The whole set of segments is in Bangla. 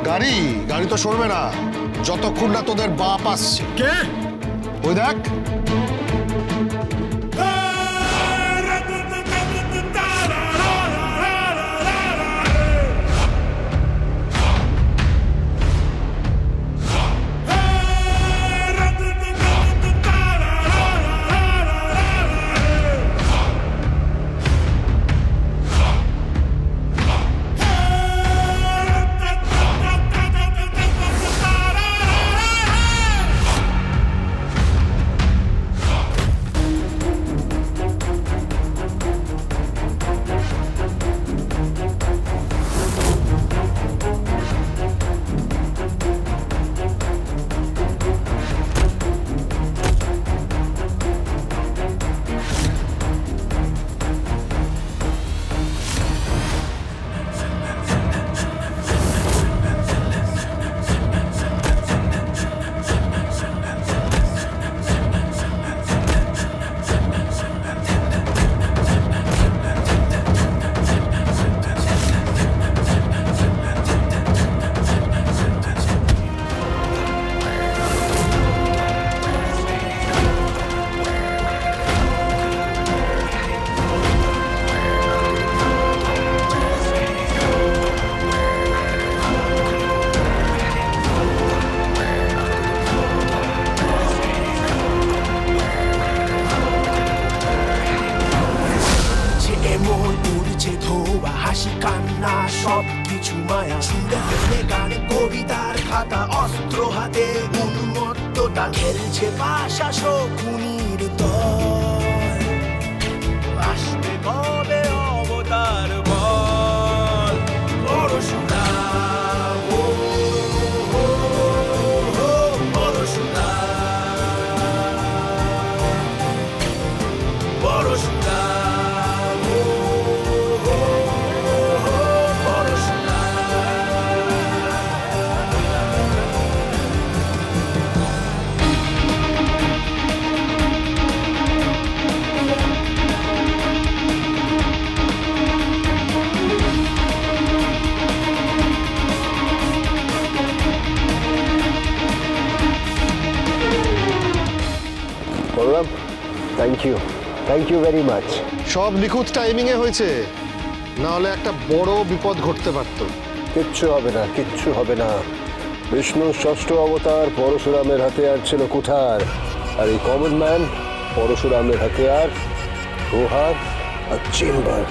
গাড়ি গাড়ি তো সরবে না যতক্ষণ না তোদের বাপ আসছে। কে? ওই দেখ। হাসি কান্না সবকিছু মায়া ছুঁড়ে ফেলে গানে কবিতার খাতা অস্ত্র হাতে উন্মত্ততা খেলছে পাশা শকুনির দল আসবে কবে অবতার বল পরশুরা পরশুরা পরশুরা থ্যাংক ইউ ভেরি মাচ। সব নিখুঁত টাইমিং এ হয়েছে, না হলে একটা বড় বিপদ ঘটতে পারত। কিচ্ছু হবে না, কিচ্ছু হবে না। বিষ্ণুর ষষ্ঠ অবতার পরশুরামের হাতিয়ার ছিল কুঠার, আর এই কমন ম্যান পরশুরামের হাতিয়ার প্রহার আর চেম্বার।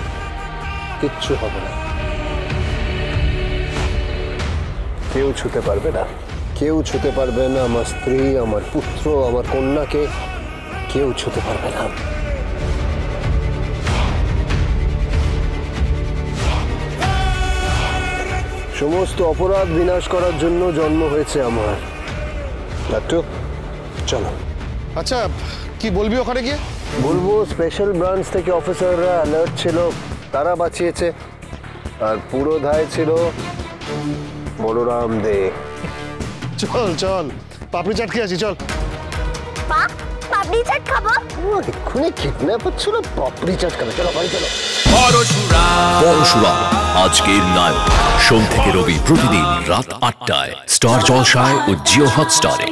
কিচ্ছু হবে না, কেউ ছুতে পারবে না, কেউ ছুতে পারবে না আমার স্ত্রী, আমার পুত্র, আমার কন্যাকে কেউ ছুতে পারবে না। সমস্ত অপরাধ বিনাশ করার জন্য জন্ম হয়েছে আমার। লাট্টু চলো। আচ্ছা কি বলবি ওখানে গিয়ে? বলবো স্পেশাল ব্রাঞ্চ থেকে অফিসাররা অ্যালার্ট ছিল, তারা বাঁচিয়েছে, আর পুরো দায় ছিল বলরাম দে। চল চল পাপড়ি চাট খেয়ে আসি, চল। পাপড়ি চাট খাবো? এক্ষুনি কিডন্যাপ হচ্ছিল, পাপড়ি চাট খাবে। চলো বাড়ি চলো। পরশুরাম আজকের নায়ক, সোম থেকে রবি প্রতিদিন রাত ৮টায় স্টার জলসায় ও জিও হটস্টারে।